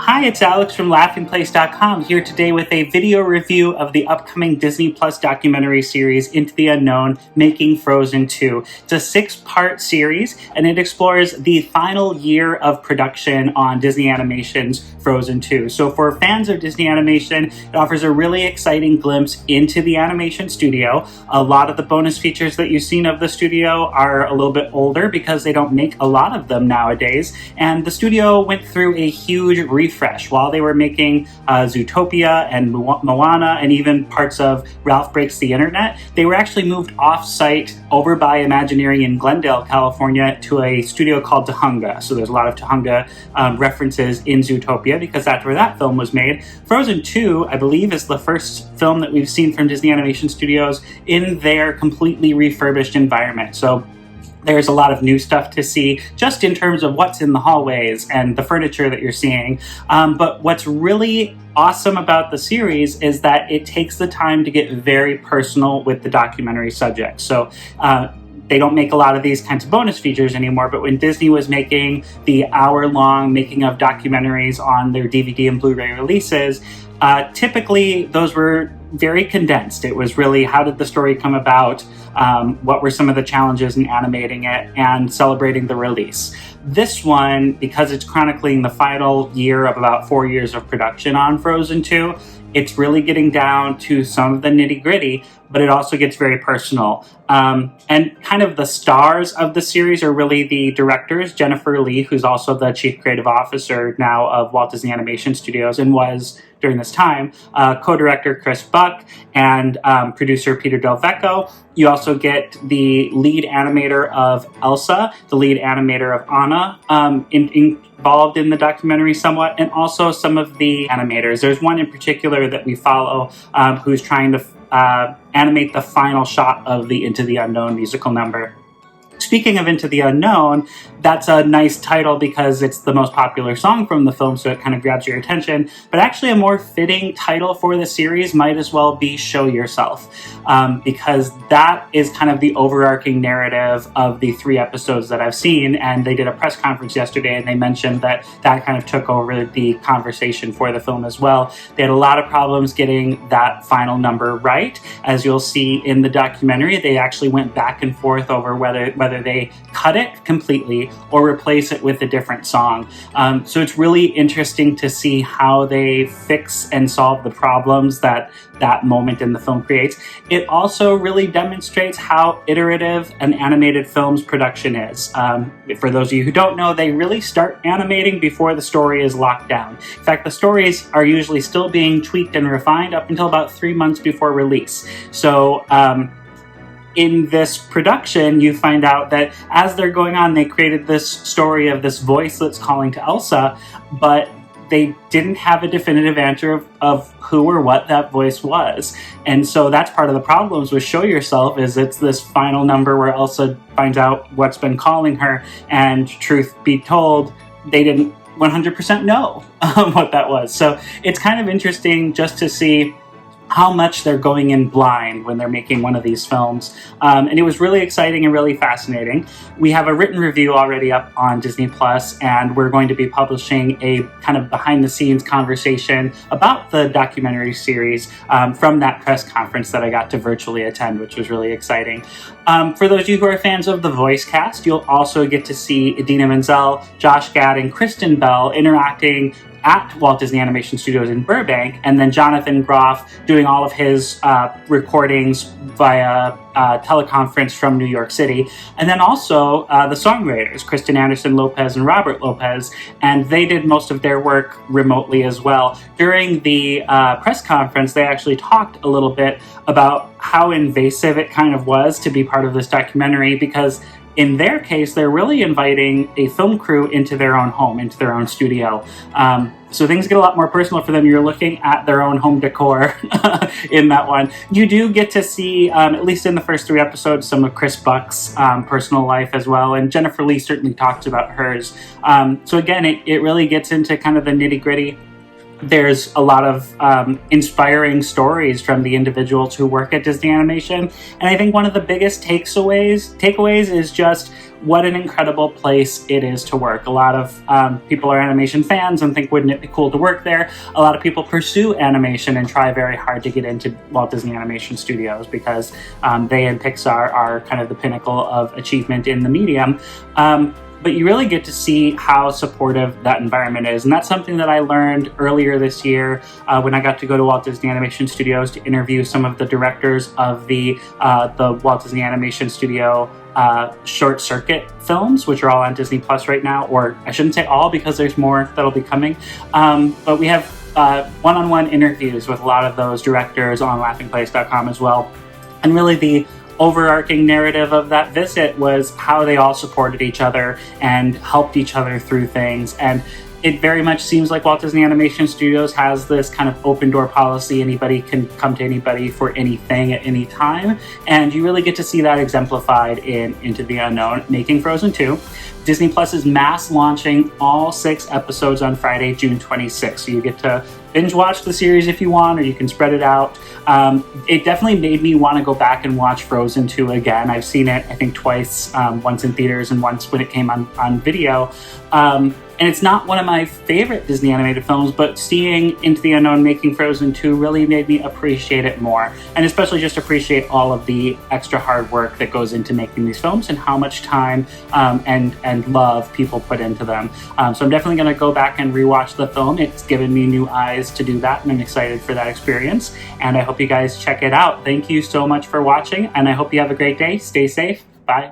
Hi, it's Alex from laughingplace.com here today with a video review of the upcoming Disney Plus documentary series Into the Unknown, Making Frozen 2. It's a 6-part series and it explores the final year of production on Disney Animation's Frozen 2. So for fans of Disney Animation, it offers a really exciting glimpse into the animation studio. A lot of the bonus features that you've seen of the studio are a little bit older because they don't make a lot of them nowadays. And the studio went through a huge refresh while they were making Zootopia and Moana and even parts of Ralph Breaks the Internet. They were actually moved off-site over by Imagineering in Glendale, California to a studio called Tahunga. So there's a lot of Tahunga references in Zootopia because that's where that film was made. Frozen 2, I believe, is the first film that we've seen from Disney Animation Studios in their completely refurbished environment. So there's a lot of new stuff to see just in terms of what's in the hallways and the furniture that you're seeing. But what's really awesome about the series is that it takes the time to get very personal with the documentary subject. So they don't make a lot of these kinds of bonus features anymore, but when Disney was making the hour-long making of documentaries on their DVD and Blu-ray releases, typically those were very condensed. It was really, how did the story come about? What were some of the challenges in animating it and celebrating the release? This one, because it's chronicling the final year of about 4 years of production on Frozen 2, it's really getting down to some of the nitty-gritty, but it also gets very personal. And kind of the stars of the series are really the directors, Jennifer Lee, who's also the Chief Creative Officer now of Walt Disney Animation Studios and was during this time, co-director Chris Buck and producer Peter Del Vecchio. You also get the lead animator of Elsa, the lead animator of Anna, involved in the documentary somewhat, and also some of the animators. There's one in particular that we follow who's trying to animate the final shot of the Into the Unknown musical number. Speaking of Into the Unknown, that's a nice title because it's the most popular song from the film, so it kind of grabs your attention. But actually a more fitting title for the series might as well be Show Yourself, because that is kind of the overarching narrative of the 3 episodes that I've seen. And they did a press conference yesterday and they mentioned that that kind of took over the conversation for the film as well. They had a lot of problems getting that final number right. As you'll see in the documentary, they actually went back and forth over whether they cut it completely or replace it with a different song. So it's really interesting to see how they fix and solve the problems that that moment in the film creates. It also really demonstrates how iterative an animated film's production is. For those of you who don't know, they really start animating before the story is locked down. In fact, the stories are usually still being tweaked and refined up until about 3 months before release. So in this production, you find out that as they're going on, they created this story of this voice that's calling to Elsa, but they didn't have a definitive answer of who or what that voice was. And so that's part of the problems with Show Yourself, is it's this final number where Elsa finds out what's been calling her, and truth be told, they didn't 100% know what that was. So it's kind of interesting just to see how much they're going in blind when they're making one of these films. And it was really exciting and really fascinating. We have a written review already up on Disney Plus, and we're going to be publishing a kind of behind-the-scenes conversation about the documentary series from that press conference that I got to virtually attend, which was really exciting. For those of you who are fans of the voice cast, you'll also get to see Idina Menzel, Josh Gad, and Kristen Bell interacting at Walt Disney Animation Studios in Burbank, and then Jonathan Groff doing all of his recordings via teleconference from New York City. And then also the songwriters, Kristen Anderson-Lopez and Robert Lopez, and they did most of their work remotely as well. During the press conference, they actually talked a little bit about how invasive it kind of was to be part of this documentary, because in their case, they're really inviting a film crew into their own home, into their own studio. So things get a lot more personal for them. You're looking at their own home decor in that one. You do get to see, at least in the first 3 episodes, some of Chris Buck's personal life as well. And Jennifer Lee certainly talks about hers. So again, it really gets into kind of the nitty-gritty there's a lot of inspiring stories from the individuals who work at Disney Animation. And I think one of the biggest takeaways is just what an incredible place it is to work. A lot of people are animation fans and think, wouldn't it be cool to work there? A lot of people pursue animation and try very hard to get into Walt Disney Animation Studios because they and Pixar are kind of the pinnacle of achievement in the medium. But you really get to see how supportive that environment is. And that's something that I learned earlier this year when I got to go to Walt Disney Animation Studios to interview some of the directors of the Walt Disney Animation Studio short circuit films, which are all on Disney Plus right now, or I shouldn't say all because there's more that'll be coming. But we have one-on-one interviews with a lot of those directors on laughingplace.com as well. And really the overarching narrative of that visit was how they all supported each other and helped each other through things. And it very much seems like Walt Disney Animation Studios has this kind of open door policy. Anybody can come to anybody for anything at any time. And you really get to see that exemplified in Into the Unknown, making Frozen 2. Disney Plus is mass launching all 6 episodes on Friday, June 26th. So you get to binge watch the series if you want, or you can spread it out. It definitely made me want to go back and watch Frozen 2 again. I've seen it, I think, twice, once in theaters and once when it came on video. And it's not one of my favorite Disney animated films, but seeing Into the Unknown making Frozen 2 really made me appreciate it more. And especially just appreciate all of the extra hard work that goes into making these films and how much time and love people put into them. So I'm definitely going to go back and rewatch the film. It's given me new eyes to do that, and I'm excited for that experience. And I hope you guys check it out. Thank you so much for watching, and I hope you have a great day. Stay safe. Bye.